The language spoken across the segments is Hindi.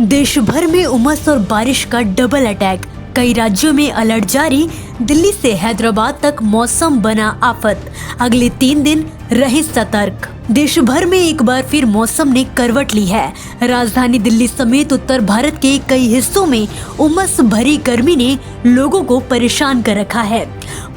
देश भर में उमस और बारिश का डबल अटैक, कई राज्यों में अलर्ट जारी। दिल्ली से हैदराबाद तक मौसम बना आफत, अगले 3 दिन रहे सतर्क। देश भर में एक बार फिर मौसम ने करवट ली है। राजधानी दिल्ली समेत उत्तर भारत के कई हिस्सों में उमस भरी गर्मी ने लोगों को परेशान कर रखा है।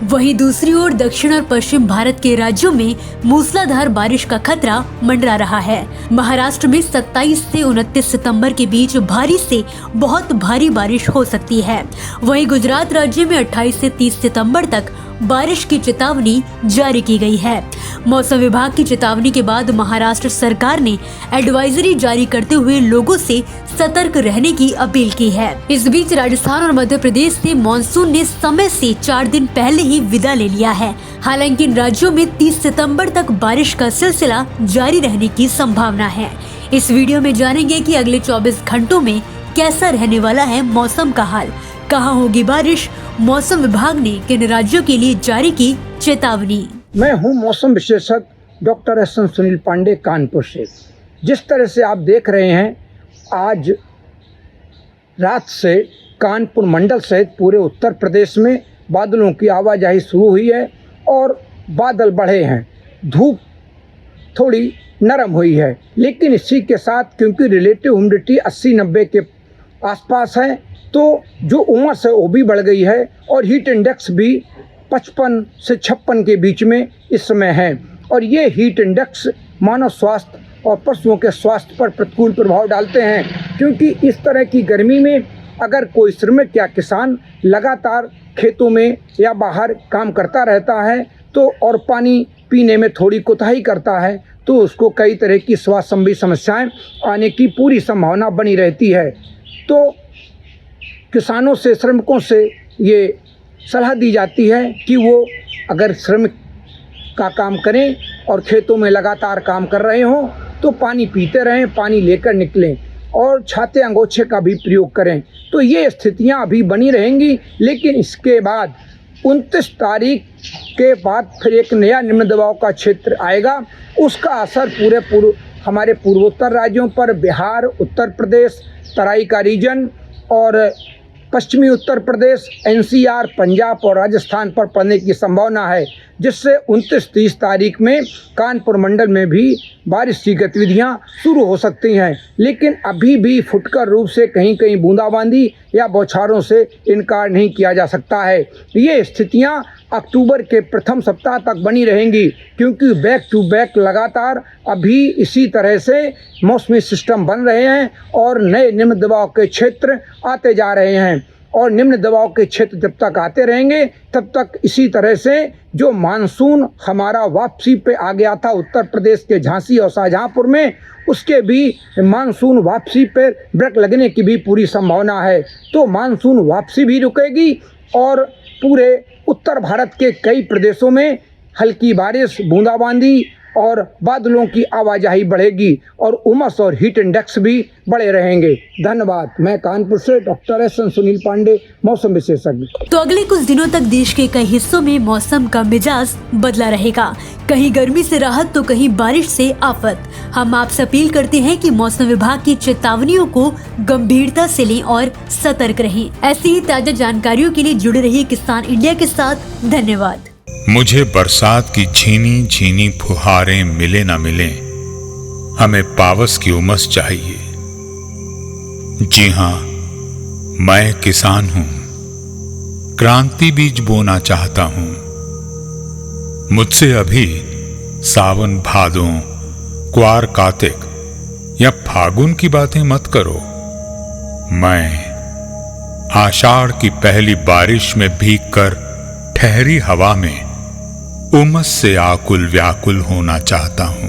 वहीं दूसरी ओर दक्षिण और पश्चिम भारत के राज्यों में मूसलाधार बारिश का खतरा मंडरा रहा है। महाराष्ट्र में 27 से 29 सितंबर के बीच भारी से बहुत भारी बारिश हो सकती है। वहीं गुजरात राज्य में 28 से 30 सितंबर तक बारिश की चेतावनी जारी की गई है। मौसम विभाग की चेतावनी के बाद महाराष्ट्र सरकार ने एडवाइजरी जारी करते हुए लोगों से सतर्क रहने की अपील की है। इस बीच राजस्थान और मध्य प्रदेश से मानसून ने समय से 4 दिन पहले ही विदा ले लिया है। हालांकि इन राज्यों में 30 सितंबर तक बारिश का सिलसिला जारी रहने की संभावना है। इस वीडियो में जानेंगे कि अगले 24 घंटों में कैसा रहने वाला है मौसम का हाल, कहाँ होगी बारिश, मौसम विभाग ने किन राज्यों के लिए जारी की चेतावनी। मैं हूं मौसम विशेषज्ञ डॉक्टर एस.एन. सुनील पांडे, कानपुर से। जिस तरह से आप देख रहे हैं, आज रात से कानपुर मंडल सहित पूरे उत्तर प्रदेश में बादलों की आवाजाही शुरू हुई है और बादल बढ़े हैं। धूप थोड़ी नरम हुई है, लेकिन इसी के साथ क्योंकि रिलेटिव ह्यूमिडिटी 80-90 के आसपास है, तो जो उमस है वो भी बढ़ गई है और हीट इंडेक्स भी 55 से 56 के बीच में इस समय है। और ये हीट इंडेक्स मानव स्वास्थ्य और पशुओं के स्वास्थ्य पर प्रतिकूल प्रभाव डालते हैं, क्योंकि इस तरह की गर्मी में अगर कोई श्रमिक या किसान लगातार खेतों में या बाहर काम करता रहता है तो और पानी पीने में थोड़ी कोताही करता है, तो उसको कई तरह की स्वास्थ्य संबंधी समस्याएं आने की पूरी संभावना बनी रहती है। तो किसानों से, श्रमिकों से ये सलाह दी जाती है कि वो अगर श्रमिक का काम करें और खेतों में लगातार काम कर रहे हों तो पानी पीते रहें, पानी लेकर निकलें और छाते अंगोछे का भी प्रयोग करें। तो ये स्थितियां अभी बनी रहेंगी, लेकिन इसके बाद 29 तारीख के बाद फिर एक नया निम्न दबाव का क्षेत्र आएगा। उसका असर हमारे पूर्वोत्तर राज्यों पर, बिहार, उत्तर प्रदेश, तराई का रीजन और पश्चिमी उत्तर प्रदेश, एनसीआर, पंजाब और राजस्थान पर पड़ने की संभावना है, जिससे 29-30 तारीख में कानपुर मंडल में भी बारिश की गतिविधियां शुरू हो सकती हैं। लेकिन अभी भी फुटकर रूप से कहीं कहीं बूंदाबांदी या बौछारों से इनकार नहीं किया जा सकता है। ये स्थितियां अक्टूबर के प्रथम सप्ताह तक बनी रहेंगी, क्योंकि बैक टू बैक लगातार अभी इसी तरह से मौसमी सिस्टम बन रहे हैं और नए निम्न दबाव के क्षेत्र आते जा रहे हैं। और निम्न दबाव के क्षेत्र जब तक आते रहेंगे तब तक इसी तरह से जो मानसून हमारा वापसी पे आ गया था उत्तर प्रदेश के झांसी और शाहजहांपुर में, उसके भी मानसून वापसी पे ब्रेक लगने की भी पूरी संभावना है। तो मानसून वापसी भी रुकेगी और पूरे उत्तर भारत के कई प्रदेशों में हल्की बारिश, बूंदाबांदी और बादलों की आवाजाही बढ़ेगी और उमस और हीट इंडेक्स भी बढ़े रहेंगे। धन्यवाद। मैं कानपुर से डॉक्टर एस.एन. सुनील पांडे, मौसम विशेषज्ञ। तो अगले कुछ दिनों तक देश के कई हिस्सों में मौसम का मिजाज बदला रहेगा, कहीं गर्मी से राहत तो कहीं बारिश से आफत। हम आपसे अपील करते हैं कि मौसम विभाग की चेतावनियों को गंभीरता से लें और सतर्क रहें। ऐसी ही ताजा जानकारियों के लिए जुड़े रहिए किसान इंडिया के साथ। धन्यवाद। मुझे बरसात की झीनी झीनी फुहारें मिले ना मिले, हमें पावस की उमस चाहिए। जी हाँ, मैं किसान हूं, क्रांति बीज बोना चाहता हूं। मुझसे अभी सावन, भादों, क्वार, कार्तिक या फागुन की बातें मत करो। मैं आषाढ़ की पहली बारिश में भीगकर ठहरी हवा में उमस से आकुल व्याकुल होना चाहता हूं।